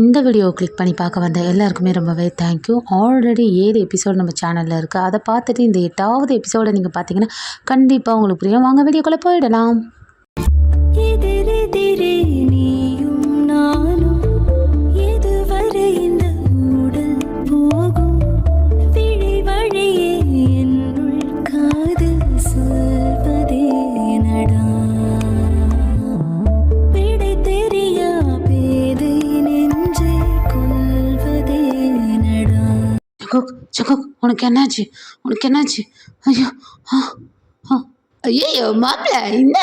இந்த video click பண்ணி பார்க்க வந்த எல்லாருக்குமே ரொம்பவே தேங்க்யூ. ஆல்ரெடி 7 எபிசோடு நம்ம சேனலில் இருக்குது. அதை பார்த்துட்டு இந்த 8வது எபிசோடை நீங்கள் பார்த்தீங்கன்னா கண்டிப்பாக உங்களுக்கு புரியும். வாங்க வீடியோக்குள்ளே போயிடலாம். ஜகக் உனக்கு என்னாச்சு? ஐயோ ஐயோ மாப்பிள்ள என்ன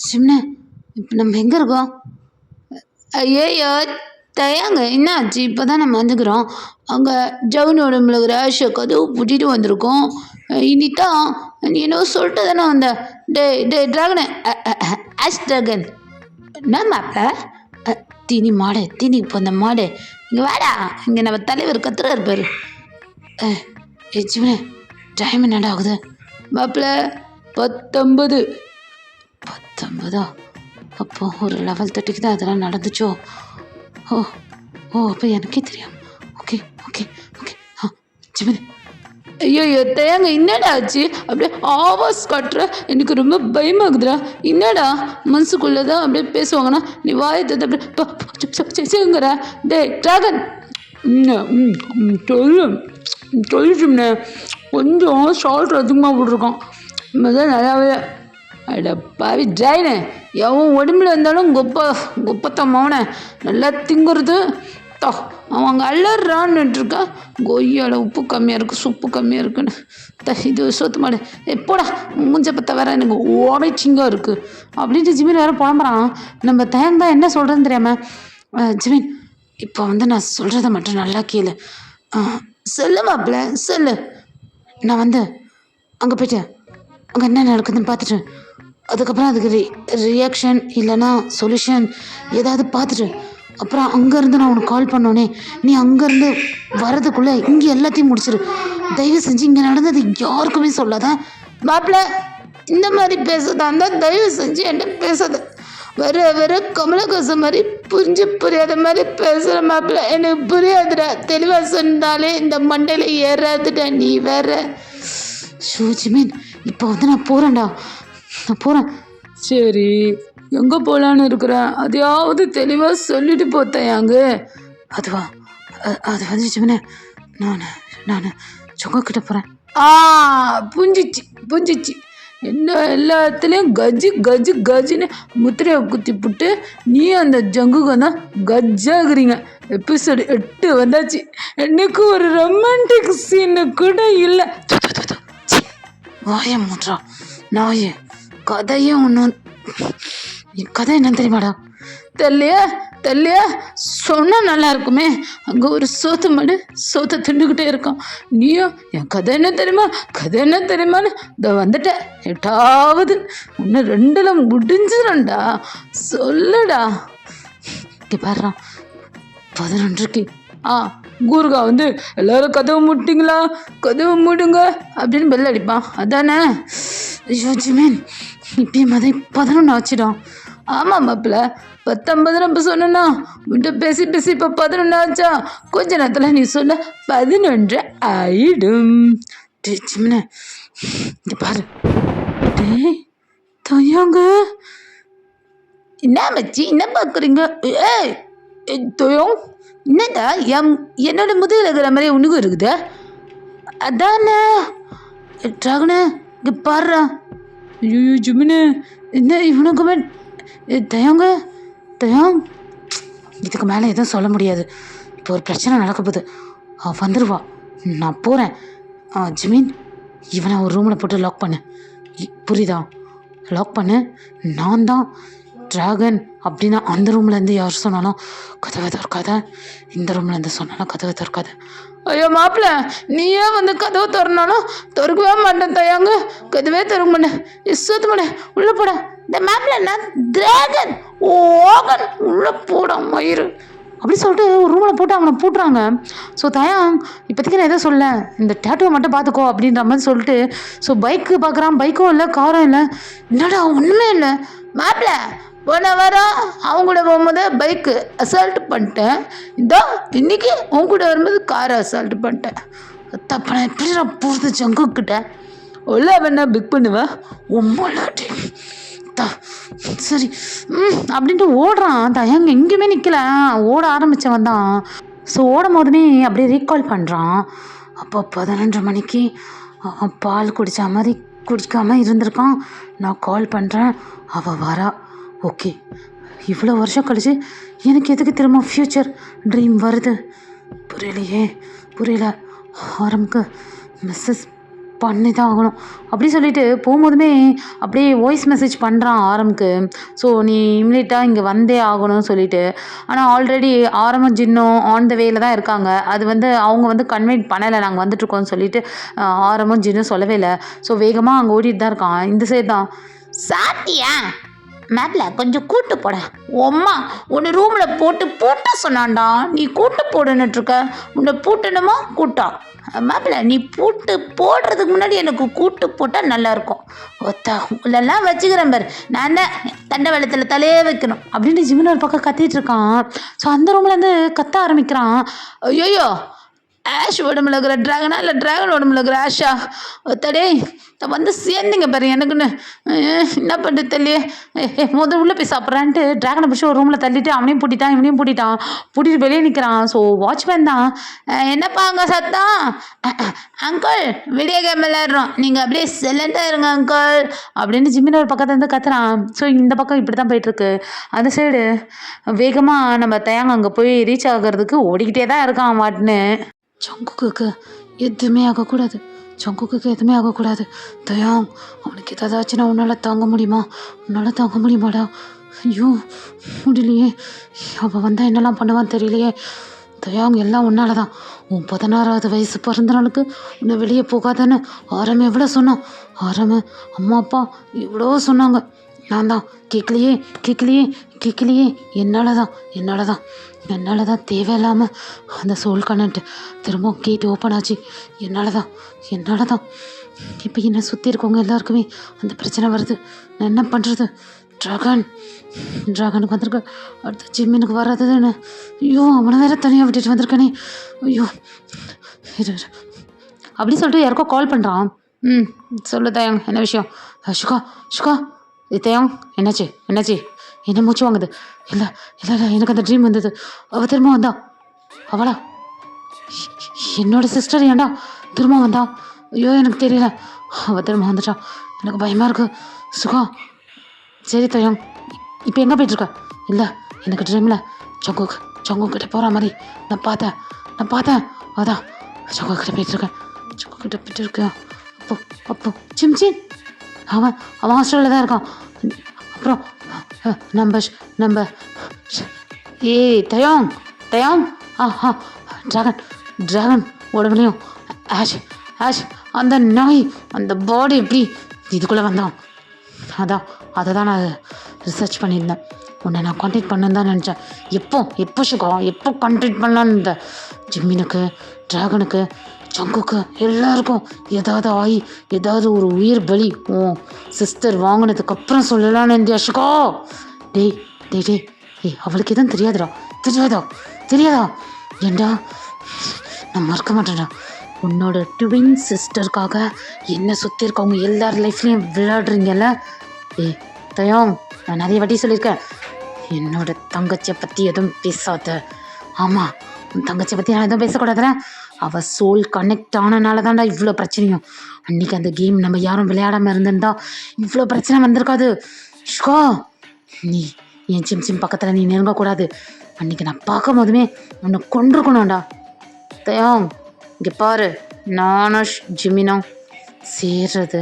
சிம்ன இப்போ நம்ம எங்கே இருக்கோம்? ஐயோ தயாங்க என்னாச்சு? இப்போ தான் நம்ம வந்துக்கிறோம். அங்கே ஜவுனோட மிளகு ரேஷை கதவு பூட்டிட்டு வந்திருக்கோம். இனித்தான் நீ என்ன சொல்லிட்டு தானே வந்த? டே ட்ராகனு ஆஷ் ட்ராகன் என்ன மாப்பிள்ள? தீனி இப்போ அந்த மாடு இங்கே வாடா, இங்கே நம்ம தலைவர் கத்துறா இருப்பார். சிவனே டைம் என்னடா ஆகுது? மாப்பிள்ள 19. அப்போ ஒரு 11:30 தான் அதெல்லாம் நடந்துச்சோ? ஓ அப்போ எனக்கே தெரியும். ஓகே சிவனே ஐயோ தயாங்க என்னடா ஆச்சு? அப்படியே ஆவாஸ் காட்டுற, எனக்கு ரொம்ப பயமாகுதுடா. என்னடா மனசுக்குள்ளே தான் அப்படியே பேசுவாங்கன்னா நீ வாயத்தை அப்படியே டே ட்ராகன் சொல்லிட்டும்ண்ணே கொஞ்சம் சால்ட் அதிகமாக போட்டிருக்கான். தான் நல்லாவே அட பாவி ட்ரைனு எவன் உடம்புல இருந்தாலும் கொப்பத்த மவனை நல்லா திங்குறது. அவன் அங்கே அள்ளறான்னு இருக்கா. கொய்யால உப்பு கம்மியாக இருக்குது, சுப்பு கம்மியாக இருக்குன்னு இது சொத்து மாடு எப்போடா மூஞ்ச பற்ற வேற எனக்கு உடைச்சிங்க இருக்குது அப்படின்ட்டு ஜிமின் வேற புலம்புறான். நம்ம தயங்க தான் என்ன சொல்கிறேன்னு தெரியாமல் ஜிமின் இப்போ நான் சொல்கிறத மட்டும் நல்லா கேளு. சொல்லு மாப்பிள்ள சொல்லு. நான் அங்கே போய்ட்டு அங்கே என்ன நடக்குதுன்னு பார்த்துட்டு அதுக்கப்புறம் அதுக்கு ரியாக்ஷன் இல்லைன்னா சொல்யூஷன் ஏதாவது பார்த்துட்டு அப்புறம் அங்கேருந்து நான் உனக்கு கால் பண்ணோன்னே நீ அங்கேருந்து வர்றதுக்குள்ளே இங்கே எல்லாத்தையும் முடிச்சிரு. தயவு செஞ்சு இங்கே நடந்தது யாருக்குமே சொல்லாத மாப்பிள்ள. இந்த மாதிரி பேசுறதா இருந்தால் தயவு செஞ்சு என்கிட்ட பேசாத. வர கமலஹாசன் மாதிரி புரியாத மாதிரி பேசுகிற மாப்பிள்ள. எனக்கு புரியாதுடா. தெளிவாக சொன்னாலே இந்த மண்டையில் ஏறாதுடா. நீ வேற ஷூஜிமீன் இப்போ நான் போகிறேன்டா. நான் போகிறேன். சரி எங்கே போகலான்னு இருக்கிறேன்? அதையாவது தெளிவாக சொல்லிட்டு போத்தேயாங்க. அதுவா அது ஜிமினே நான் சொங்கக்கிட்ட போகிறேன். புஞ்சிச்சு என்ன எல்லாத்துலேயும் கஜ்ஜின்னு முத்திரையை குத்தி புட்டு நீ அந்த ஜங்குக தான் கஜ்ஜாகிறீங்க. எபிசோடு 8 வந்தாச்சு. எனக்கு ஒரு ரொமான்டிக் சீனு கூட இல்லை. வாய மூட்றா நாயே. கதையும் ஒன்று கதை என்னன்னு தெரியுமாடா? தெரியலையா சொன்னால் நல்லா இருக்குமே. அங்கே ஒரு சோத்து மாடு சோத்தை திண்டுக்கிட்டே இருக்கான். நீயும் என் கதை என்ன தெரியுமான்னு இதை வந்துட்டேன். 8வது ஒன்று 2ல் முடிஞ்சிடண்டா. சொல்லுடா. இங்கே பாடுறான் 11க்கு கூர்கா எல்லாரும் கதவு மூட்டிங்களா, கதவு மூடுங்க அப்படின்னு பெல் அடிப்பான். அதானே? ஐயோ ஜிமீன் இப்பயும் மதை 11 ஆச்சுடான். ஆமாம் மாப்பிள்ள 19 நம்ம சொன்னா முன்ட்ட பேசி இப்போ 11 ஆச்சா? கொஞ்ச நேரத்தில் நீ சொன்ன 11 ஆயிடும். ஜிமினே இங்கே பாரு. தயாங்க என்ன மச்சி என்ன பார்க்குறீங்க? தொயம் என்னடா என்னோட முதுகில் இருக்கிற மாதிரி உனக்கும் இருக்குது? அதானே ட்ராகனு இங்கே பாடுறா. ஐயோ ஜிமினு என்ன இவனுக்குமே தயாங்க இதுக்கு மேலே எதுவும் சொல்ல முடியாது. இப்போ ஒரு பிரச்சனை நடக்க போகுது. வந்துடுவா. நான் போகிறேன். ஜிமின் இவனை ஒரு ரூமில் போட்டு லாக் பண்ணு. புரியுதா? லாக் பண்ணு. நான் தான் ட்ராகன் அப்படின்னா அந்த ரூம்லேருந்து யார் சொன்னாலும் கதவை திறக்காத. இந்த ரூம்லேருந்து சொன்னாலும் கதவை திறக்காத. ஐயோ மாப்பிள்ள நீயே கதவை திறனாலும் திறக்கவே மாட்டேன். தயாங்க கதவே திறக்க மாட்டேன். இசத்து மாட்டேன். உள்ளே போட. இந்த மாப்பிள்ள நான் ட்ராகன் ஓகன் உள்ளே போட மயிறு அப்படி சொல்லிட்டு ஒரு ரூமில் போட்டு அவனை பூட்டுறாங்க. ஸோ தயாங் இப்போதைக்கு நான் எதை சொல்ல, இந்த டேட்டுவை மட்டும் பார்த்துக்கோ அப்படின்ற மாதிரி சொல்லிட்டு ஸோ பைக்கு பார்க்குறான். பைக்கும் இல்லை, காரும் இல்லை. என்னடா ஒன்றுமே இல்லை. மாப்பிள்ள போன வாரம் அவங்க கூட போகும்போது பைக்கு அசால்ட் பண்ணிட்டேன். இதோ இன்னைக்கு உன் கூட வரும்போது காரை அசால்ட் பண்ணிட்டேன். தப்ப நான் எப்படி நான் போகிறது ஜங்குக்கிட்ட உள்ள வேணா பிக் பண்ணுவேன் உம்மலாட்டி சரி அப்படின்ட்டு ஓடுறான். தயங்க எங்கேயுமே நிற்கல, ஓட ஆரம்பித்தவன் தான். ஸோ ஓடும் போதுமே அப்படியே ரீகால் பண்ணுறான். அப்போ 11:30 மணிக்கு பால் குடித்த மாதிரி குடிக்காமல் இருந்திருக்கான். நான் கால் பண்ணுறேன், அவள் வரா. ஓகே, இவ்வளோ வருஷம் கழிச்சு எனக்கு எதுக்கு திரும்ப ஃப்யூச்சர் ட்ரீம் வருது புரியல. ஆரம்புக்கு மெசேஜ் பண்ணி தான் ஆகணும் அப்படி சொல்லிட்டு போகும்போதுமே அப்படியே வாய்ஸ் மெசேஜ் பண்ணுறான் ஆரம்புக்கு. ஸோ நீ இம்மிடியட்டாக இங்கே வந்தே ஆகணும்னு சொல்லிட்டு. ஆனால் ஆல்ரெடி ஆரம்பம் ஜின்னும் ஆன் த வேல தான் இருக்காங்க. அது அவங்க கன்வெர்ட் பண்ணலை நாங்கள் வந்துட்டுருக்கோம்னு சொல்லிட்டு ஆரம்பம் ஜின்னும் சொல்லவே இல்லை. ஸோ வேகமாக அங்கே ஓடிட்டு தான் இருக்கான். இந்த சைடு தான் சாத்தியா மேப்பில் கொஞ்சம் கூட்டு போட உம்மா உன்னை ரூமில் போட்டு சொன்னான்டா. நீ கூட்டு போடுன்னுட்ருக்க, உன்னை பூட்டணுமா கூட்டா மேப்பில் நீ பூட்டு போடுறதுக்கு முன்னாடி எனக்கு கூட்டு போட்டால் நல்லாயிருக்கும். ஒத்தா உள்ளெல்லாம் வச்சுக்கிறேன் பாரு, நான் தான் தண்டை வெள்ளத்தில் தலையே வைக்கணும் அப்படின்ட்டு ஜிமின் ஒரு பக்கம் கத்திட்டு இருக்கான். ஸோ அந்த ரூம்லேருந்து கத்த ஆரம்பிக்கிறான். ஐயோ ஆஷ் உடம்புல இருக்கிற ட்ராகனா இல்லை ட்ராகன் உடம்புல இருக்கிற ஆஷா ஒத்தடே வந்து சேர்ந்துங்க பாரு எனக்குன்னு என்ன பண்ணுறது தெரியலையே. முதல் உள்ளே போய் சாப்பிட்றான்ட்டு ட்ராகனை பிடிச்சி ஒரு ரூமில் தள்ளிட்டு அவனையும் பூட்டிட்டான் இவனையும் பூட்டிட்டு வெளியே நிற்கிறான். ஸோ வாட்ச்மேன் தான் என்னப்பா அங்கே சத்தம் அங்கிள் வீடியோ கேம் விளையாடுறோம் நீங்கள் அப்படியே செல்லண்டாக இருங்க அங்கிள் அப்படின்னு ஜிம்மின் ஒரு பக்கத்துலேருந்து கத்துறான். ஸோ இந்த பக்கம் இப்படி தான் போயிட்டுருக்கு. அந்த சைடு வேகமாக நம்ம தயாங்க அங்கே போய் ரீச் ஆகிறதுக்கு ஓடிக்கிட்டே தான் இருக்கான் வாட்டுன்னு. ஜங்குக்கு எதுவுமே ஆகக்கூடாது, ஜங்குக்கு எதுவுமே ஆகக்கூடாது. தயாங் அவனுக்கு ஏதாச்சுன்னா உன்னால் தாங்க முடியுமாடா? ஐயோ முடியலையே, அவள் வந்தால் என்னெல்லாம் பண்ணுவான்னு தெரியலையே. தயாங் எல்லாம் உன்னால தான். உன் 16வது வயசு பிறந்த நாளுக்கு உன்னை வெளியே போகாதான்னு ஆரம்பி எவ்வளோ சொன்னான். ஆரம்பி அம்மா அப்பா எவ்வளோ சொன்னாங்க. நான் தான் கேட்கலையே. என்னால் தான் தேவையில்லாமல் அந்த சோல் கனெக்ட் திரும்ப கேட் ஓப்பன் ஆச்சு. என்னால் தான் இப்போ என்னை சுற்றி இருக்கவங்க எல்லாருக்குமே அந்த பிரச்சனை வருது. நான் என்ன பண்ணுறது? ட்ராகனுக்கு வந்திருக்க அடுத்த ஜிம்மினுக்கு வராதுன்னு ஐயோ அவனை வேற தனியாக விட்டுட்டு வந்திருக்கானே. ஐயோ இரு அப்படி சொல்லிட்டு யாருக்கோ கால் பண்ணுறான். சொல்லு தயாங் என்ன விஷயம்? சுகா தயாங் என்னாச்சு என்ன மூச்சு வாங்குது? இல்லை எனக்கு அந்த ட்ரீம் வந்தது. அவள் திரும்ப வந்தா. அவளா என்னோட சிஸ்டர் ஏன்டா திரும்ப வந்தா? ஐயோ எனக்கு தெரியல, அவள் திரும்ப வந்துட்டா. எனக்கு பயமாக இருக்கு சுகா. சரி தயாங் இப்போ எங்கே போயிட்டுருக்க? இல்லை எனக்கு ட்ரீமில் ஜங்கு கிட்ட போகிற மாதிரி நான் பார்த்தேன். அதான் ஜங்கு கிட்ட போயிட்டுருக்கேன். அப்போ சிம்சின் அவன் ஹாஸ்டலில் தான் இருக்கான். அப்புறம் நம்ம ஏய் தயாங் ட்ராகன் உடம்புலையும் ஆஷ் அந்த நாய் அந்த பாடி எப்படி இதுக்குள்ளே வந்தான்? அதை தான் நான் ரிசர்ச் பண்ணியிருந்தேன். உன்னை நான் கான்டாக்ட் பண்ணேன்னு தான் நினச்சேன். எப்போ சுகா எப்போ கான்டாக்ட் பண்ணலான்னு இந்த ஜிம்மினுக்கு ட்ராகனுக்கு ஜங்குக்கு எல்லாருக்கும் ஏதாவது ஒரு உயிர் பலி உன் சிஸ்டர் வாங்கினதுக்கப்புறம் சொல்லலான்னு இருந்தியா சுகா? டேய் அவளுக்கு எதுவும் தெரியாதா? ஏண்டா நான் மறக்க மாட்டேன்டா. உன்னோட ட்வின் சிஸ்டருக்காக என்னை சுற்றி இருக்கவங்க எல்லார் லைஃப்லேயும் விளையாடுறீங்கல்ல. தயாங் நான் நிறைய வாட்டி சொல்லியிருக்கேன், என்னோட தங்கச்சியை பற்றி எதுவும் பேசாத. ஆமாம் உன் தங்கச்சியை பற்றி நான் எதுவும் பேசக்கூடாதுல. அவள் சோல் கனெக்ட் ஆனனால தான்டா இவ்வளோ பிரச்சனையும். அன்றைக்கி அந்த கேம் நம்ம யாரும் விளையாடாமல் இருந்திருந்தா இவ்வளோ பிரச்சனை வந்திருக்காது. ஷுகா நீ என் சிம் பக்கத்தில் நீ நெருங்கக்கூடாது. அன்றைக்கி நான் பார்க்கும் போதுமே உன்னை கொண்டிருக்கணும்டா. தயாங் இங்கே பாரு, நானும் ஜிமினும் சேர்றது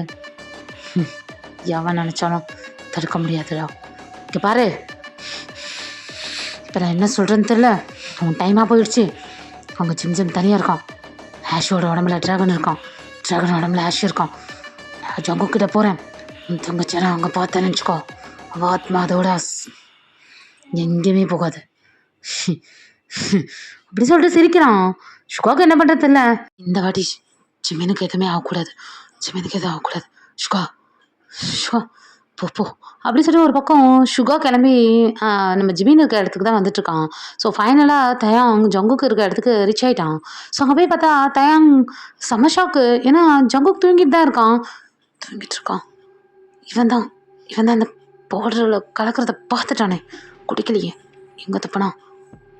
எவன் நினச்சாலும் தடுக்க முடியாதுடா. இங்கே பாரு, இப்போ நான் என்ன சொல்கிறேன்னு தெரியல, அவன் டைமாக போயிடுச்சு. அவங்க ஜிம் தனியாக இருக்கான். ஆஷோட உடம்புல ட்ராகன் இருக்கான், ட்ராகன் உடம்புல ஆஷ் இருக்கான். நான் ஜங்கு கிட்ட போகிறேன், உன் தங்கச்சியெல்லாம் அங்கே பார்த்தேன்னு நினச்சிக்கோ, அவள் ஆத்மா அதோட எங்கேயுமே போகாது. அப்படி சொல்லிட்டு சிரிக்கிறான். சுகாவுக்கு என்ன பண்ணுறது தெரியல. இந்த வாட்டி ஜிமினுக்கு எதுவுமே ஆகக்கூடாது. சுகா போ போ அப்படி சொல்லிட்டு ஒரு பக்கம் சுகா கிளம்பி நம்ம ஜிபின் இருக்க இடத்துக்கு தான் வந்துட்டுருக்கான். ஸோ ஃபைனலாக தயாங் ஜங்குக் இருக்க இடத்துக்கு ரீச் ஆயிட்டான். ஸோ அங்கே போய் பார்த்தா தயாங் செம ஷாக்கு. ஏன்னா ஜங்குக் தூங்கிட்டு தான் இருக்கான். தூங்கிட்டு இருக்கான். இவன் தான் இவன் தான் அந்த பவுடரில் கலக்கிறத பார்த்துட்டானே. குடிக்கலையே. எங்கே துப்பினா?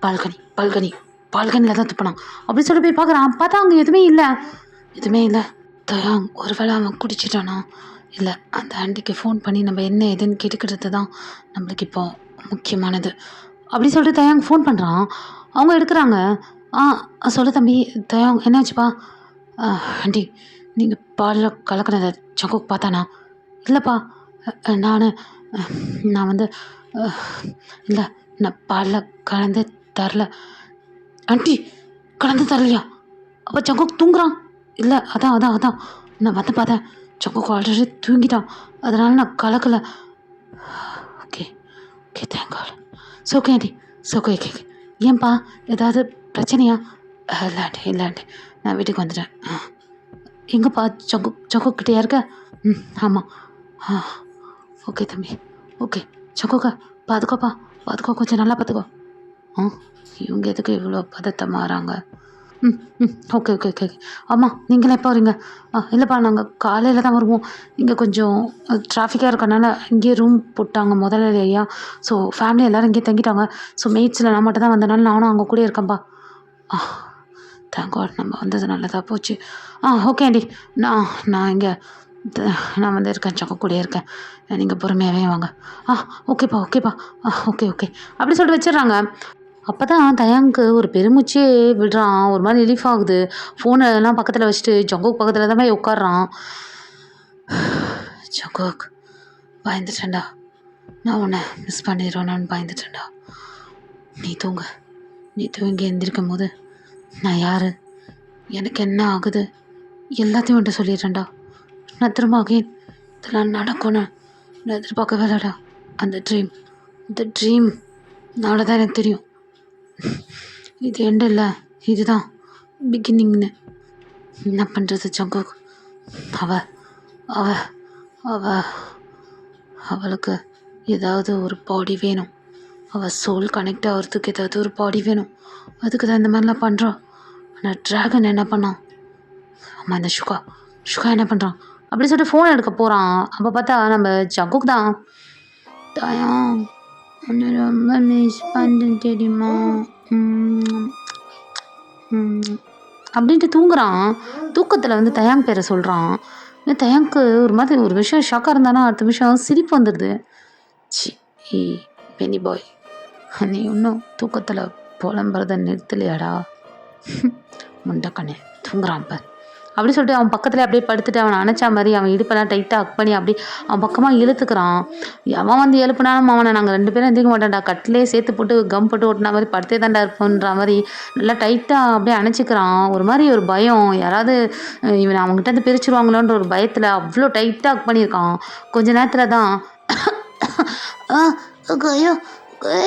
பால்கனி பால்கனி பால்கனியில் தான் துப்பினான். அப்படின்னு சொல்லி போய் பார்க்குறான். பார்த்தா அங்கே எதுவுமே இல்லை. எதுவுமே இல்லை. தயாங் ஒருவேளை அவன் குடிச்சிட்டானா? இல்லை, அந்த ஆண்டிக்கு ஃபோன் பண்ணி நம்ம என்ன ஏதுன்னு கேட்டுக்கிறது தான் நம்மளுக்கு இப்போ முக்கியமானது. அப்படி சொல்லிட்டு தயாங் ஃபோன் பண்ணுறான். அவங்க எடுக்கிறாங்க. சொல்லு தம்பி. தயாங் என்னாச்சுப்பா? ஆண்டி, நீங்கள் பாலில் கலக்கினதை ஜங்குக் பார்த்தானா? இல்லைப்பா, நான் நான் வந்து இல்லை, நான் பாலில் கலந்து தரல. ஆண்டி, கலந்து தரலையா? அப்போ ஜங்குக் தூங்குறான். இல்லை, அதான் அதான் அதான் நான் வந்து பார்த்தேன். ஜங்குக் ஆல்ரெடி தூங்கிட்டான். அதனால் நான் கலக்கலை. Okay okay, thank God. Okay aunty, okay okay. ஏன்பா, ஏதாவது பிரச்சனையா? இல்லாண்டி இல்லாண்டி, நான் வீட்டுக்கு வந்துட்டேன். எங்கேப்பா? ஜங்குக் கிட்டேயா இருக்க? ஆமாம். ஓகே தம்பி, ஓகே. ஜங்குக்கா பார்த்துக்கோப்பா, பார்த்துக்கோ, கொஞ்சம் நல்லா பார்த்துக்கோ. இவங்க எதுக்கு இவ்வளோ பதட்டமாகறாங்க? Okay okay okay okay. ஆமாம், நீங்களே எப்போ வரீங்க? இல்லைப்பா, நாங்கள் காலையில் தான் வருவோம். இங்கே கொஞ்சம் டிராஃபிக்காக இருக்கனால இங்கேயே ரூம் போட்டாங்க முதல்லையா. ஸோ ஃபேமிலி எல்லோரும் இங்கேயே தங்கிட்டாங்க. ஸோ மெய்ட்ஸில் நான் மட்டும் தான் வந்தனால நானும் அங்கே கூட இருக்கேன்ப்பா. தேங்க் காட், நம்ம வந்தது நல்லதாக போச்சு. ஓகே ஆண்டி, நான் இங்கே நான் வந்து இருக்கேன், ஜங்குக் கூடயே இருக்கேன். நீங்கள் பொறுமையாகவே வாங்க. ஓகேப்பா ஓகேப்பா. ஓகே ஓகே அப்படி சொல்லிட்டு வச்சிடுறாங்க. அப்போ தான் தயாங்க்கு ஒரு பெருமூச்சே விடுறான். ஒரு மாதிரி ரிலீஃப் ஆகுது. ஃபோனெல்லாம் பக்கத்தில் வச்சுட்டு ஜங்குக் பக்கத்தில் தான் போய் உட்காடுறான். ஜங்குக், பயந்துட்டேன்டா. நான் உன்னை மிஸ் பண்ணிடுவேன்னு பயந்துட்டேன்டா. நீ தூங்கி எந்திரிக்கும் போது நான் யார், எனக்கு என்ன ஆகுது, எல்லாத்தையும் வந்துட்டு சொல்லிடுறேன்டா. நான் திரும்ப அகைன் இதெல்லாம் நடக்கும்னு நான் எதிர்பார்க்கவே இல்லைடா. அந்த ட்ரீம் நாளை தான் எனக்கு தெரியும். இது எண்டு இல்லை, இதுதான் பிகினிங்னு. என்ன பண்ணுறது ஜங்குக்? அவளுக்கு ஏதாவது ஒரு பாடி வேணும். அவள் சோல் கனெக்ட் ஆகிறதுக்கு ஏதாவது ஒரு பாடி வேணும். அதுக்கு தான் இந்த மாதிரிலாம் பண்ணுறான். ஆனால் ட்ராகன் என்ன பண்ணான்? ஆமாம், இந்த சுகா என்ன பண்ணுறான்? அப்படி சொல்லிட்டு ஃபோன் எடுக்க போகிறான். அப்போ பார்த்தா நம்ம ஜங்குக் தான். தயாங், உன்னை ரொம்ப மிஸ் பண்ணுறேன் தெரியுமா அப்படின்ட்டு தூங்குறான். தூக்கத்தில் வந்து தயாங் பேரை சொல்கிறான். தயாங்க்கு ஒரு மாதிரி ஒரு விஷயம் ஷாக்காக இருந்தானா அடுத்த விஷயம் சிரிப்பு வந்துடுது. சி பெனி பாய், நீ இன்னும் தூக்கத்தில் புலம்புறத நிறுத்தலையாடா? முண்டக்கண்ணே, தூங்குறான் பார். அப்படி சொல்லிட்டு அவன் பக்கத்தில் அப்படியே படுத்துட்டு அவனை அணைச்சா மாதிரி அவன் இடுப்பெல்லாம் டைட்டாக அக் பண்ணி அப்படி அவன் பக்கமாக இழுத்துக்கிறான். அவன் வந்து எழுப்புனாலும் அவனை நாங்கள் 2 பேரும் எந்திரிக்க மாட்டேன்டா, கட்டிலே சேர்த்து போட்டு கம் போட்டு ஓட்டின மாதிரி படுத்தே தாண்டா இருப்போன்ற மாதிரி நல்லா டைட்டாக அப்படியே அணைச்சிக்கிறான். ஒரு மாதிரி ஒரு பயம், யாராவது இவனை அவங்ககிட்ட இருந்து பிரிச்சுருவாங்களோன்ற ஒரு பயத்தில் அவ்வளோ டைட்டாக அக் பண்ணியிருக்கான். கொஞ்ச நேரத்தில் தான் ஐயோ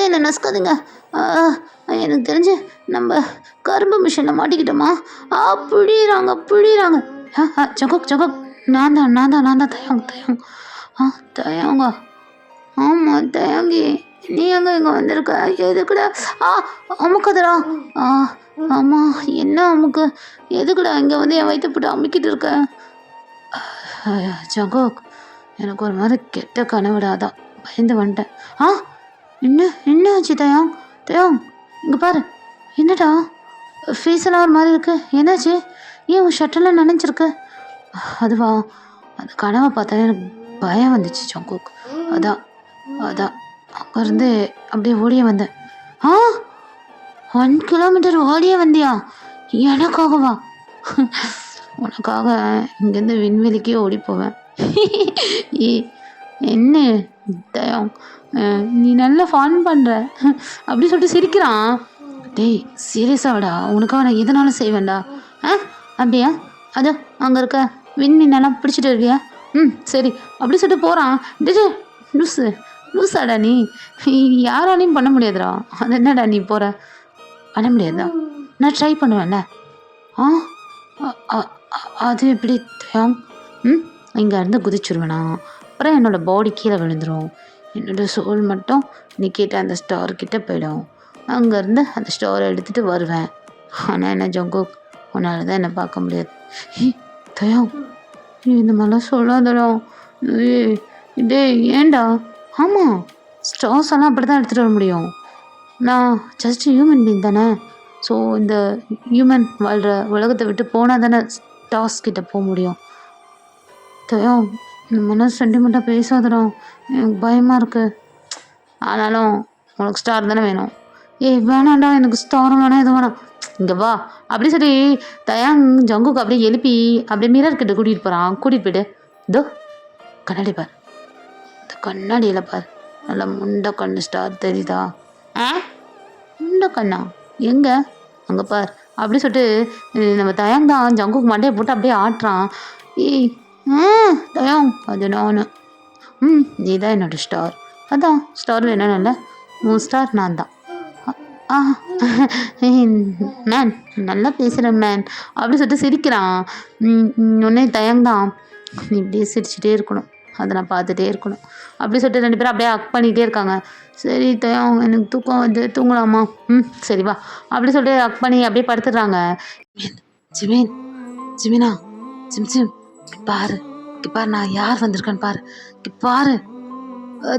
என்ன நசுக்காதுங்க, எனக்கு தெரிஞ்சு நம்ம கரும்பு மிஷினில் மாட்டிக்கிட்டோமா? பிடிறாங்க. ஜங்குக், நான் தான் தயாங். தயாங்கா? ஆமாம் தயாங்கி, நீ எங்கே இங்கே வந்திருக்க? எதுக்குடா? அமுக்குதுடா. ஆமாம், என்ன அமுக்கு? எதுக்குடா இங்கே வந்து என் வயிற்று போட்டு அமுக்கிட்டு இருக்க? ஜங்குக், எனக்கு ஒரு மாதிரி கெட்ட கனவுடாதான், பயந்து வந்துட்டேன். என்ன ஆச்சு தயாங்? இங்கே பாரு. என்னடா ஃபேஸெல்லாம் ஒரு மாதிரி இருக்கு, என்னாச்சு? ஏன் உன் ஷர்ட்டெல்லாம் நனைஞ்சிருக்கு? அதுவா, அந்த கனவை பார்த்தாலே எனக்கு பயம் வந்துச்சு ஜங்குக். அதான் அங்கேருந்து அப்படியே ஓடியே வந்தேன். 1 கிலோமீட்டர் ஓடியே வந்தியா? எனக்காகவா? உனக்காக இங்கேருந்து விண்வெளிக்கே ஓடி போவேன். என்ன தயம், நீ நல்லா ஃபன் பண்ணுற அப்படி சொல்லிட்டு சிரிக்கிறான். டேய் சீரியஸாகடா, உனக்காக நான் எதனாலும் செய்வேன்டா. அப்படியா? அதோ அங்கே இருக்க விண்மீனெல்லாம் பிடிச்சிட்டு இருக்கியா? சரி அப்படி சொல்லிட்டு போகிறான். டே லூஸாடா நீ யாராலையும் பண்ண முடியாதுடா. அது என்னடா நீ போகிற? பண்ண முடியாதா? நான் ட்ரை பண்ணுவேன்ல. அது எப்படி தயம்? இங்கே இருந்து குதிச்சுருவேனா? அதுக்கப்புறம் என்னோடய பாடி கீழே விழுந்துடும். என்னோடய சோல் மட்டும் நீ கேட்ட அந்த ஸ்டார்கிட்ட போயிடும். அங்கேருந்து அந்த ஸ்டாரை எடுத்துகிட்டு வருவேன். ஆனால் என்ன ஜங்குக், உன்னால் தான் என்னை பார்க்க முடியாது. தயம், இந்த மாதிரிலாம் சொல்லாதடா. இதே ஏண்டா? ஆமாம், ஸ்டார்ஸ் எல்லாம் அப்படி தான் எடுத்துகிட்டு வர முடியும். நான் ஜஸ்ட் ஹியூமன் பீங் தானே. ஸோ இந்த ஹியூமன் வாழ்கிற உலகத்தை விட்டு போனால் தானே ஸ்டார்ஸ் கிட்ட போக முடியும். தயம், இந்த மனசு சென்டிமெண்ட்டாக பேசாதடா, எனக்கு பயமாக இருக்குது. ஆனாலும் உனக்கு ஸ்டார் தானே வேணும். வேணாண்டா, எனக்கு ஸ்டாரும் வேணாம், எதுவும் வேணாம், இங்கே வா அப்படி சொல்லி தயாங் ஜங்குக்கு அப்படியே எழுப்பி அப்படியே மிரர் கிட்ட கூட்டிகிட்டு போகிறான். கூட்டிகிட்டு போயிட்டு இதோ கண்ணாடி பார், இந்த கண்ணாடியில் பார், நல்லா முண்டை கண்ணு ஸ்டார் தெரியுதா? முண்டை கண்ணா எங்கே? அங்கே பார் அப்படி சொல்லிட்டு நம்ம தயாங் தான் ஜங்குக்கு மண்டையை போட்டு அப்படியே ஆட்டுறான். தயாங், அது நான். நீ தான் என்னோடய ஸ்டார். அதான் ஸ்டார் வேணும்ல, உன் ஸ்டார் நான் தான். மேன் நல்லா பேசுகிறேன் மேன் அப்படி சொல்லிட்டு சிரிக்கிறான். உடனே தயங் தான், நீ இப்படியே சிரிச்சுட்டே இருக்கணும், அதை நான் பார்த்துட்டே இருக்கணும் அப்படி சொல்லிட்டு 2 பேரும் அப்படியே அக் பண்ணிகிட்டே இருக்காங்க. சரி தயம், எனக்கு தூக்கம் வந்து தூங்கலாமா? சரி வா அப்படி சொல்லிட்டு அக் பண்ணி அப்படியே படுத்துடுறாங்க. ஜிமின், ஜிமினா, ஜிம் ஜிம், பாரு பாரு, நான் யார் வந்திருக்கேன்னு பாரு, பாரு.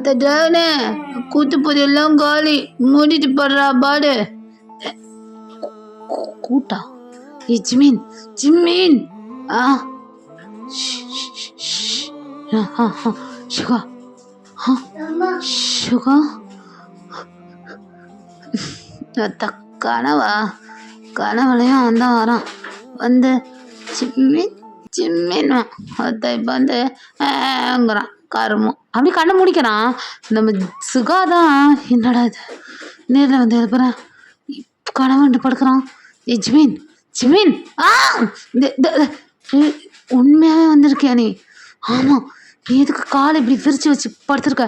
அதானே கூத்து பொரியெல்லாம் காலி, மூடிட்டு போடுறா பாடு. கூட்டா? ஜிமின், ஜிமின், சுகா, சுகா, கனவா? கனவுலையும் வந்தான் வரான் வந்து ஜிம்மின் ஜிம்மின் அத்தை இப்போ வந்துங்கிறான் கருமம் அப்படி கண்ணை முடிக்கிறான். நம்ம சுகா தான் என்னடா இது நேரில் வந்து எழுப்புறேன், கனவுண்டு படுக்கிறான். ஜிமின், ஜிமின், உண்மையாகவே வந்திருக்கியா நீ? ஆமாம், நீ எதுக்கு காலை இப்படி விரிச்சு வச்சு படுத்துருக்க?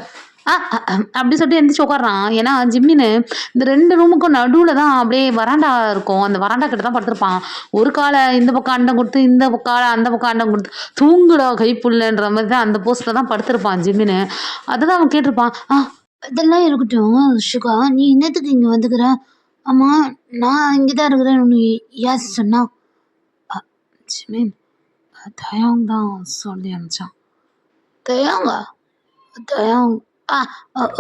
அப்படி சொல்லிட்டு எந்திரிச்சு உட்காடுறான். ஏன்னா ஜிம்மின்னு இந்த 2 ரூமுக்கும் நடுவில் தான் அப்படியே வராண்டா இருக்கும். அந்த வராண்டா கிட்ட தான் படுத்திருப்பான். ஒரு காலை இந்த பக்கம் அண்டம் கொடுத்து, இந்த காலை அந்த பக்கம் அண்டம் கொடுத்து, தூங்குடா கைப்புள்ளன்ற மாதிரி தான் அந்த போஸ்ட்டில் தான் படுத்திருப்பான் ஜிம்மின்னு. அதை தான் அவன் கேட்டிருப்பான். அதெல்லாம் இருக்கட்டும் சுகா, நீ என்னத்துக்கு இங்கே வந்துக்கிற? ஆமாம், நான் இங்கே தான் இருக்கிறேன், நீ யார் சொன்னா? ஜிமின், தயாங் தான் சொல்லி அனுப்பிச்சான். தயாங்கா? தயாங்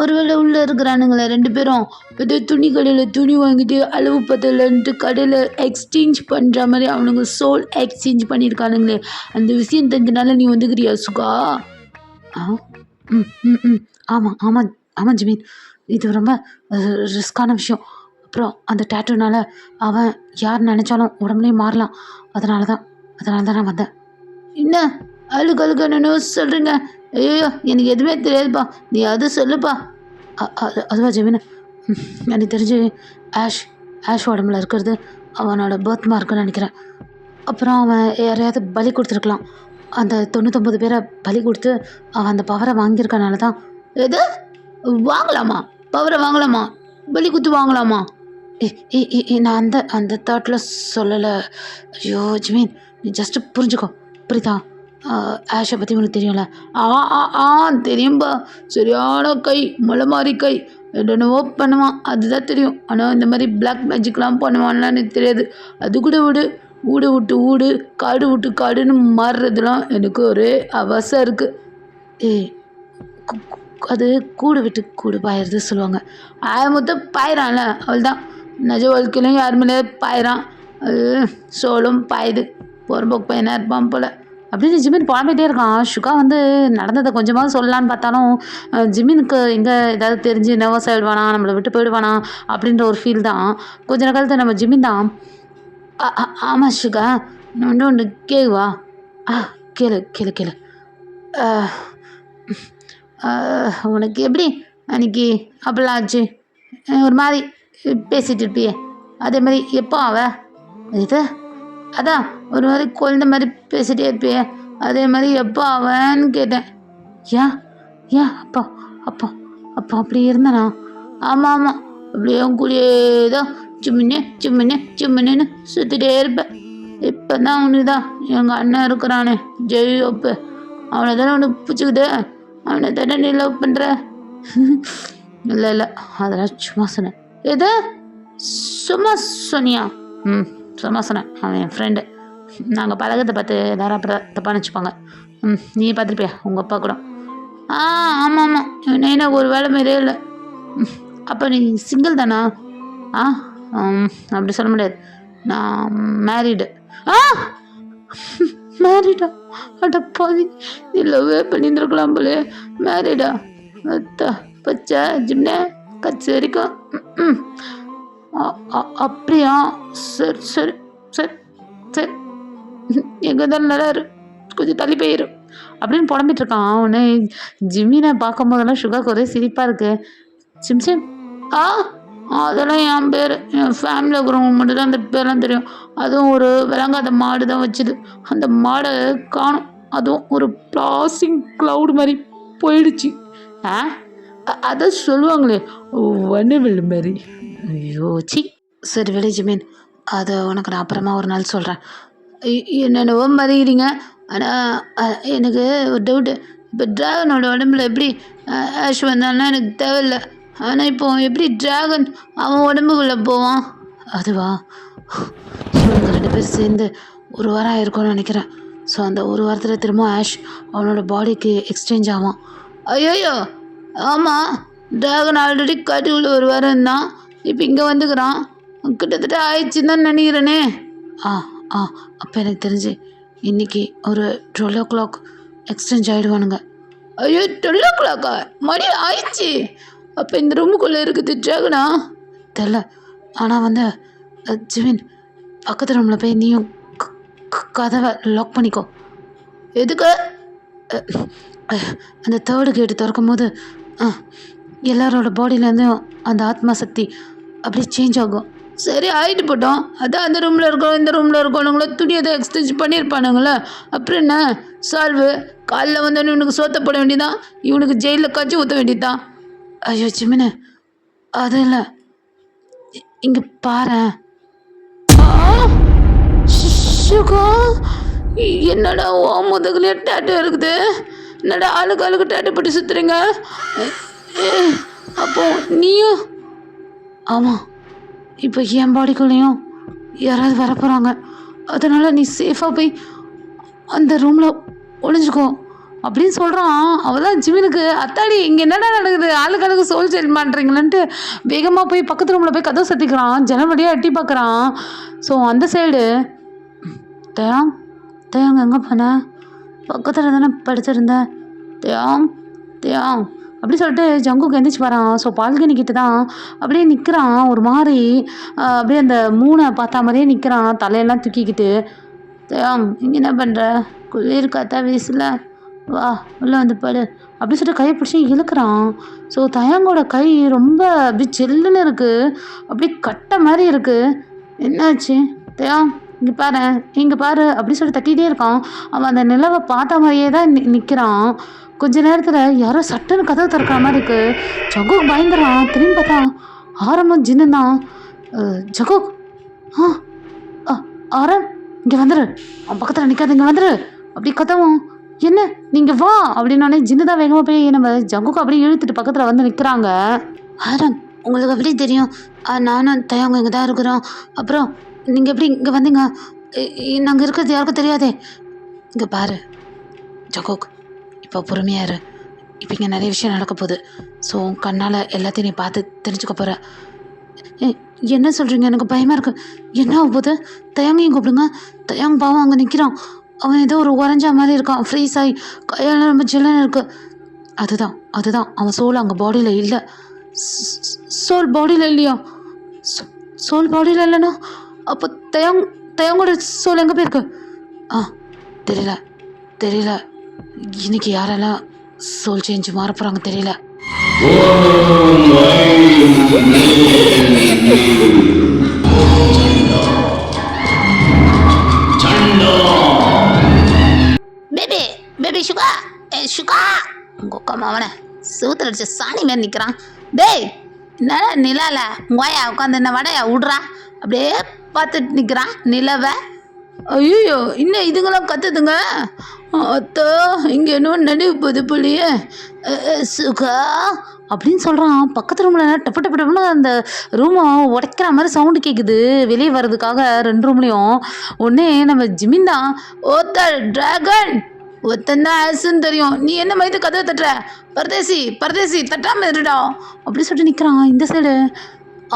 ஒருவேளை உள்ளே இருக்கிறானுங்களே 2 பேரும் ஏதோ துணி கடையில் துணி வாங்கிட்டு அளவு பத்தலன்ட்டு கடையில் எக்ஸ்சேஞ்ச் பண்ணுற மாதிரி அவனுங்க சோல் எக்ஸ்சேஞ்ச் பண்ணியிருக்கானுங்களே, அந்த விஷயம் தெரிஞ்சனால நீ வந்துக்கிறியா சுகா? ஆமாம் ஆமாம் ஆமாம் ஜிமின், இது ரொம்ப ரிஸ்கான விஷயம். அப்புறம் அந்த டேட்டூனால அவன் யார் நினச்சாலும் உடம்புலேயே மாறலாம். அதனால தான் நான் வந்தேன். என்ன அழுகணுன்னு சொல்கிறீங்க? ஐயோ, எனக்கு எதுவுமே தெரியாதுப்பா, நீ அது சொல்லுப்பா. அதுவா ஜெமின், எனக்கு தெரிஞ்சு ஆஷ் உடம்புல இருக்கிறது அவனோட பர்த் மார்க்குன்னு நினைக்கிறேன். அப்புறம் அவன் யாரையாவது பலி கொடுத்துருக்கலாம். அந்த 99 பேரை பலி கொடுத்து அவன் அந்த பவரை வாங்கியிருக்கனால தான். எது வாங்கலாமா? பவரை வாங்கலாமா? பலி கொடுத்து வாங்கலாமா? நான் அந்த தாட்டில் சொல்லலை. ஐயோ ஜிமின், நீ ஜஸ்ட்டு புரிஞ்சுக்கோ, புரியுதா? ஆஷை பற்றி உனக்கு தெரியும்ல? தெரியும்பா, சரியான கை, மலை மாதிரி கை, என்னென்னவோ பண்ணுவான், அதுதான் தெரியும். ஆனால் இந்த மாதிரி பிளாக் மேஜிக்லாம் பண்ணுவான்லாம் எனக்கு தெரியாது. அது கூட ஊடு விட்டு காடு விட்டு காடுன்னு மாறுறதுலாம் எனக்கு ஒரே அவசரம் இருக்குது. அது கூடு விட்டு கூடு பாயிறது சொல்லுவாங்க. மொத்தம் பாயிறான்ல, அவள் தான் நிஜ வாழ்க்கையிலும் யார் மேலே பாயிறான், அது சோளும் பாயுது, பொறம்போக்கு பையனாக இருப்பான் போல் அப்படின்னு ஜிமின் புலம்பிகிட்டே இருக்கான். சுகா வந்து நடந்ததை கொஞ்சமாவது சொல்லலான்னு பார்த்தாலும் ஜிமினுக்கு எங்கே ஏதாவது தெரிஞ்சு நர்வஸ் ஆகிடுவானா, நம்மளை விட்டு போயிடுவானா அப்படின்ற ஒரு ஃபீல் தான். கொஞ்ச நேரத்தை நம்ம ஜிமின் தான். ஆமாம் சுகா, நான் ஒன்று கேக்குவா? கேளு. உனக்கு எப்படி அன்னைக்கு அப்படிலாம் ஆச்சு? ஒரு மாதிரி பேசிகிட்டு இருப்பியே, அதே மாதிரி எப்போ இது அதான் ஒரு மாதிரி குழந்த மாதிரி பேசிகிட்டே இருப்பியே, அதே மாதிரி எப்போ அவன்னு கேட்டேன். ஏன் அப்போ அப்படி இருந்தானா? ஆமாம், அப்படியே கூடியே தான் சிம்மின்னு சுற்றிட்டே இருப்பேன். இப்போ தான் அவனுக்கு தான் எங்கள் அண்ணன் இருக்கிறானே ஜெய்யோப்பு, அவனை தானே ஒன்று பிடிச்சிக்கிட்டு அவனை தானே நீ லவ் பண்ணுற? இல்லை இல்லை, அதெல்லாம் சும்மா சொன்னேன். எது சும்மா சொன்னியா? சும்மா சொன்னேன். அவன் என் ஃப்ரெண்டு. நாங்கள் பழகத்தை பார்த்து எல்லாரும் அப்புறம் தப்பாக நினச்சிப்பாங்க. நீ பார்த்துருப்பியா உங்கள் அப்பா கூட? ஆமாம் ஆமாம், என்ன ஒரு வேலை மாரியே இல்லை. அப்போ நீ சிங்கிள் தானா? அப்படி சொல்ல முடியாது, நான் மேரீடு. மேரீடா? அட பாவி, நீ லவ்வே பண்ணியிருந்துருக்கலாம் போலே. மேரீடா? அத்தா பச்சை ஜிம்னே கட்சி வரைக்கும். அப்படியா? சரி சரி சரி சரி, எங்கே இருந்தாலும் நல்லா இரு, கொஞ்சம் தள்ளி போயிரு அப்படின்னு புலம்பிட்டு இருக்கான். அவனு ஜிம்மினை பார்க்கும் போதெல்லாம் சுகாக்கு ஒரே சிரிப்பாக இருக்கு. சிம் அதெல்லாம் என் பேர், என் ஃபேமிலியில் இருக்கிறவங்க மட்டும் தான் அந்த பேர்லாம் தெரியும். அதுவும் ஒரு விளங்காத மாடு தான் வச்சுது. அந்த மாடை காணும், அதுவும் ஒரு பிளாஸ்டிக் க்ளவுட் மாதிரி போயிடுச்சு. அதை சொல்லுவாங்களே வனவில் மாதிரி. ஐயோ சி. சரி விலை ஜிமீன், அதை உனக்கு நான் அப்புறமா ஒரு நாள் சொல்கிறேன். என்னென்னவோ மறிக்கிறீங்க. ஆனால் எனக்கு ஒரு டவுட்டு. இப்போ ட்ராகனோட உடம்புல எப்படி ஆஷ் வந்தான்னா எனக்கு தேவையில்லை. ஆனால் இப்போ எப்படி ட்ராகன் அவன் உடம்புக்குள்ளே போவான்? அதுவா, இவங்க 2 பேரும் சேர்ந்து ஒரு வாரம் ஆயிருக்கும்னு நினைக்கிறேன். ஸோ அந்த ஒரு வாரத்தில் திரும்ப ஆஷ் அவனோட பாடிக்கு எக்ஸ்சேஞ்ச் ஆவான். ஐயோயோ ஆமாம், ட்ராகன் ஆல்ரெடி காட்டுக்குள்ளே ஒரு வாரம் இருந்தான், இப்போ இங்கே வந்துக்கிறான். கிட்டத்தட்ட ஆயிடுச்சுன்னு தான் நினைக்கிறேனே. அப்போ எனக்கு தெரிஞ்சு இன்றைக்கி ஒரு 12 o'clock எக்ஸ்சேஞ்ச் ஆகிடுவானுங்க. ஐயோ 12 o'clock மணி ஆயிடுச்சு. அப்போ இந்த ரூமுக்குள்ளே இருக்குது ட்ராகனா? தெரில. ஆனால் ஜிமின், பக்கத்து ரூமில் போய் நீயும் கதவை லாக் பண்ணிக்கோ. எதுக்கு? அந்த 3rd கேட்டு திறக்கும் போது எல்லாரோட பாடியிலேருந்தும் அந்த ஆத்மா சக்தி அப்படி சேஞ்ச் ஆகும். சரி ஆகிட்டு போட்டோம். அதான் அந்த ரூமில் இருக்கோம் இந்த ரூமில் இருக்கணுங்களோ துணி எதை எக்ஸ்சேஞ்ச் பண்ணியிருப்பானுங்களே. அப்புறம் என்ன சால்வு? காலைல வந்தோடனே இவனுக்கு சோத்த போட வேண்டியதான், இவனுக்கு ஜெயிலில் காய்ச்சி ஊற்ற வேண்டியதான். ஐயோ ஜிமினு, அது இல்லை, இங்கே பாரு. என்னடா ஓ முதுகுலையே டேட்டு இருக்குது? என்னடா ஆளுக்கு டேட்டு போட்டு சுற்றுறீங்க? அப்போ நீயும்? ஆமாம், இப்போ என் பாடிக்குள்ளேயும் யாராவது வரப்போகிறாங்க. அதனால் நீ சேஃபாக போய் அந்த ரூமில் ஒளிஞ்சுக்கோ அப்படின்னு சொல்கிறான். அவள் தான் ஜிமினுக்கு அத்தாடி இங்கே என்னடா நடக்குது, ஆளுக்கு சோல் சேல் பண்ணுறீங்களன்ட்டு வேகமாக போய் பக்கத்து ரூமில் போய் கதவை சத்திக்கிறான். ஜன்னல் வழியாக எட்டி பார்க்குறான். ஸோ அந்த சைடு தேயாங் எங்கே போன? பக்கத்தில் தானே படிச்சிருந்தேன். தேயாங் அப்படி சொல்லிட்டு ஜங்குக்கு எந்திரிச்சு வரான். ஸோ பால்கனி கிட்ட தான் அப்படியே நிற்கிறான். ஒரு மாதிரி அப்படியே அந்த மூணை பார்த்தா மாதிரியே நிற்கிறான், தலையெல்லாம் தூக்கிக்கிட்டு. தேயாங் இங்கே என்ன பண்ணுற? குளிர் காத்தா வீசல, வா உள்ளே வந்து படு அப்படி சொல்லிட்டு கையை பிடிச்சி இழுக்கிறான். ஸோ தயாங்கோட கை ரொம்ப அப்படி செல்லுன்னு இருக்குது, அப்படி கட்டை மாதிரி இருக்குது. என்னாச்சு தயாங்? இங்கே பாரு அப்படி சொல்லி தட்டிகிட்டே இருக்கான். அவன் அந்த நிலவை பார்த்த மாதிரியே தான் நிற்கிறான். கொஞ்ச நேரத்தில் யாரோ சட்டுன்னு கதவை திறக்கிற மாதிரி இருக்குது. ஜகுக் பயந்துறான். திரும்பி பார்த்தா ஆரம்பம் ஜின்னு தான். ஜகுக் ஆரம் இங்கே வந்துரு, அவன் பக்கத்தில் நிற்காது, இங்கே வந்துரு அப்படி கதவும். என்ன நீங்கள் வா அப்படின்னோடனே ஜின்னு தான் வேகமாக போய் நம்ம ஜங்குக்கு அப்படியே இழுத்துட்டு பக்கத்தில் வந்து நிற்கிறாங்க. ஆரம் உங்களுக்கு எப்படி தெரியும்? நானும் தயவங்க இங்கே தான் இருக்கிறோம். அப்புறம் நீங்கள் எப்படி இங்கே வந்தீங்க? நாங்கள் இருக்கிறது யாருக்கும் தெரியாதே. இங்கே பாரு ஜகுக், இப்போ பொறுமையாக இரு. இப்போ இங்கே நிறைய விஷயம் நடக்க போகுது. ஸோ கண்ணால் எல்லாத்தையும் நீ பார்த்து தெரிஞ்சுக்க போகிற. என்ன சொல்கிறீங்க? எனக்கு பயமாக இருக்குது. என்ன ஆக போகுது? தயங்கையும் கூப்பிடுங்க. தயங் பாவம் அங்கே நிற்கிறான். அவன் ஏதோ ஒரு உறைஞ்சா மாதிரி இருக்கான், ஃப்ரீஸ் ஆகி கையெல்லாம் ரொம்ப ஜில்லுன்னு இருக்குது. அதுதான் அவன் சோல் அங்கே பாடியில் இல்லை. சோல் பாடியில் இல்லையா? சோல் பாடியில் இல்லைண்ணா அப்போ தயங்கோட சோல் எங்கே போயிருக்கு? தெரியல. இன்னைக்கு யாரெல்லாம் சோல் சேஞ்ச் மாற போகிறாங்க தெரியல. பேபி சுகா உங்க மாவன சூத்துல அடிச்ச சாணி மாரி நிற்கிறான். டேய் என்ன நிலால உங்காயா உட்காந்து என்ன வடையா விட்றா? அப்படியே பார்த்துட்டு நிற்கிறான் நிலவை. ஐயோ இன்னும் இதுங்களாம் கத்துதுங்க. அத்தா இங்கே இன்னும் நடுவு போகுது புள்ளியே. சுகா அப்படின்னு சொல்கிறான். பக்கத்து ரூமில் டப்பு டப்பு டப்புன்னு அந்த ரூமை உடைக்கிற மாதிரி சவுண்டு கேட்குது வெளியே வர்றதுக்காக. 2 ரூம்லேயும் ஒன்றே நம்ம ஜிமின் தான். ஓத்தா ட்ராகன் ஒத்தந்தான் ஆசுன்னு தெரியும், நீ என்ன மாதிரி கதவை தட்டுற? பரதேசி பரதேசி தட்டாமல் இருடா அப்படி சொல்லிட்டு நிற்கிறான். இந்த சைடு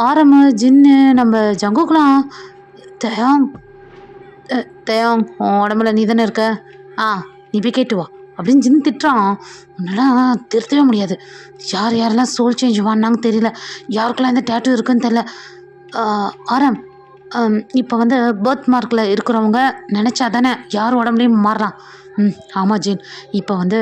ஆரம்பு ஜின்னு நம்ம ஜங்குக்கலாம். தயாங் தயாங் உன் உடம்புல நீ தானே இருக்க, நீ போய் கேட்டு வா அப்படின்னு ஜின் திட்டுறான். உன்னெல்லாம் திருத்தவே முடியாது. யார் யாரெல்லாம் சோல் சேஞ்ச் வாங்கினாங்க தெரியல, யாருக்கெல்லாம் இந்த டேட்டூ இருக்குன்னு தெரியல. ஆரம் இப்போ வந்து பர்த் மார்க்கில் இருக்கிறவங்க நினச்சா தானே யார் உடம்புலையும் மாறலாம். ஆமாம் ஜீன், இப்போ வந்து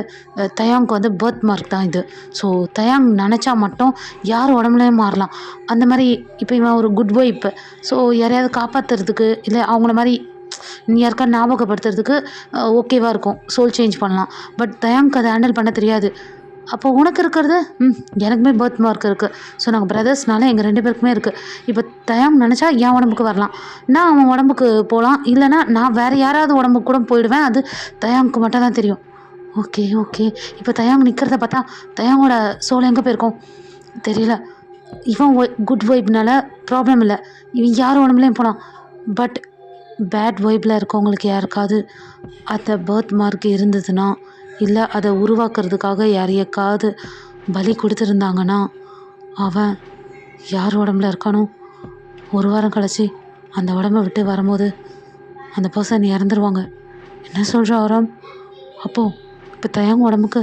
தயாங்க்கு வந்து பர்த் மார்க் தான் இது. ஸோ தயாங் நினச்சா மட்டும் யார் உடம்புலையும் மாறலாம். அந்த மாதிரி இப்போ இவன் ஒரு குட் பாய். இப்போ ஸோ யாரையாவது காப்பாற்றுறதுக்கு இல்லை அவங்கள மாதிரி நீ யாருக்கா ஞாபகப்படுத்துறதுக்கு ஓகேவாக இருக்கும், சோல் சேஞ்ச் பண்ணலாம். பட் தயாங்க்கு அதை ஹேண்டில் பண்ண தெரியாது. அப்போ உனக்கு இருக்கிறது எனக்குமே பர்த் மார்க் இருக்குது. ஸோ நாங்கள் பிரதர்ஸ்னால எங்கள் 2 பேருக்குமே இருக்குது. இப்போ தயாங் நினச்சா என் உடம்புக்கு வரலாம், நான் அவன் உடம்புக்கு போகலாம், இல்லைனா நான் வேறு யாராவது உடம்புக்கு கூட போயிடுவேன். அது தயாங்க்கு மட்டும் தான் தெரியும். ஓகே ஓகே இப்போ தயாங் நிற்கிறத பார்த்தா தயாங்கோட சோல் எங்கே போயிருக்கோம் தெரியல. இவன் குட் வைப்னால ப்ராப்ளம் இல்லை, இவன் யார் உடம்புலையும் போகலாம். பட் பேட் வைப்பில் இருக்கவங்களுக்கு யாருக்காவது அந்த பர்த் மார்க் இருந்ததுன்னா, இல்லை அதை உருவாக்குறதுக்காக யாரையாவது பலி கொடுத்துருந்தாங்கன்னா, அவன் யார் உடம்புல இருக்கானோ 1 வாரம் கழிச்சு அந்த உடம்பை விட்டு வரும்போது அந்த பர்சன் இறந்துருவாங்க. என்ன சொல்கிற ஆரம்? அப்போது இப்போ தயாங் உடம்புக்கு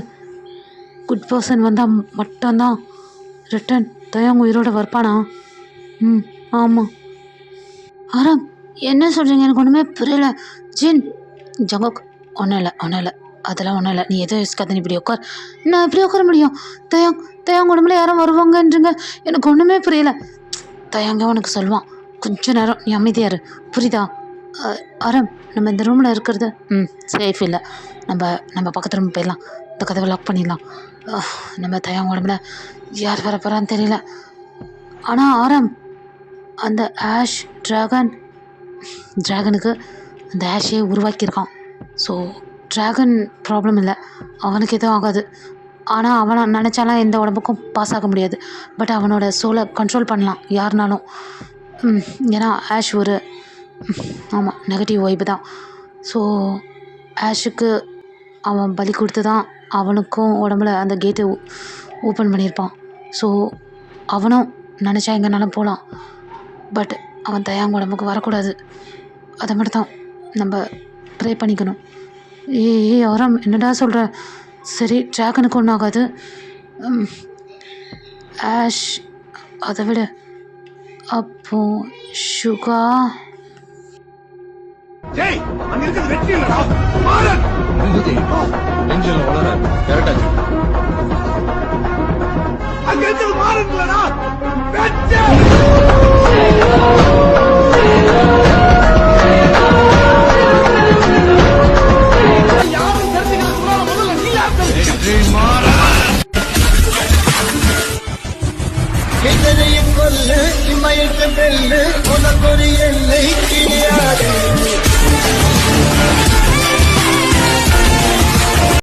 குட் பர்சன் வந்தால் மட்டும்தான் ரிட்டன் தயாங் உயிரோட வரப்பானா? ஆமாம். ஆரம் என்ன சொல்கிறீங்க? எனக்கு ஒன்றுமே புரியல. ஜின் ஜங்கோக் ஒன்றும் இல்லை அதெல்லாம் ஒன்றும் இல்லை, நீ எதோ யோசிக்காத, நீ இப்படி உட்கார். நான் எப்படி உட்கார முடியும்? தயாங் உடம்புல யாரும் வருவாங்கன்றீங்க, எனக்கு ஒன்றுமே புரியல. தயாங்க உனக்கு சொல்லுவான், கொஞ்சம் நேரம் நீ அமைதியாக இரு, புரியுதா? ஆரம் நம்ம இந்த ரூமில் இருக்கிறது சேஃப் இல்லை, நம்ம பக்கத்து ரூம் போயிடலாம், இந்த கதவை லாக் பண்ணிடலாம். நம்ம தயாங்க உடம்புல யார் வர போகிறான்னு தெரியல. ஆனால் ஆரம் அந்த ஆஷ் ட்ராகனுக்கு அந்த ஆஷையே உருவாக்கியிருக்கான். ஸோ ட்ராகன் ப்ராப்ளம் இல்லை, அவனுக்கு எதுவும் ஆகாது. ஆனால் அவனை நினச்சாலாம் எந்த உடம்புக்கும் பாஸ் ஆக முடியாது. பட் அவனோட சோலை கண்ட்ரோல் பண்ணலாம் யாருனாலும். ஏன்னா ஆஷ் ஒரு நெகட்டிவ் வைப்பு தான். ஸோ ஆஷுக்கு அவன் பலி கொடுத்து தான் அவனுக்கும் உடம்புல அந்த கேட்டை ஓப்பன் பண்ணியிருப்பான். ஸோ அவனும் நினச்சா எங்கேனாலும் போகலாம். பட் அவன் தயாங்க உடம்புக்கு வரக்கூடாது. அதை மட்டும் தான் நம்ம ப்ரே பண்ணிக்கணும். ஆரம் என்னடா சொல்கிற? சரி ட்ராகனுக்கு ஒன்றும் ஆகாது. ஆஷ் அதை விட அப்போ சுகா கொல்லு இமயத்து வெல்லு உனக்கு ஒரு எல்லை கிடையாது.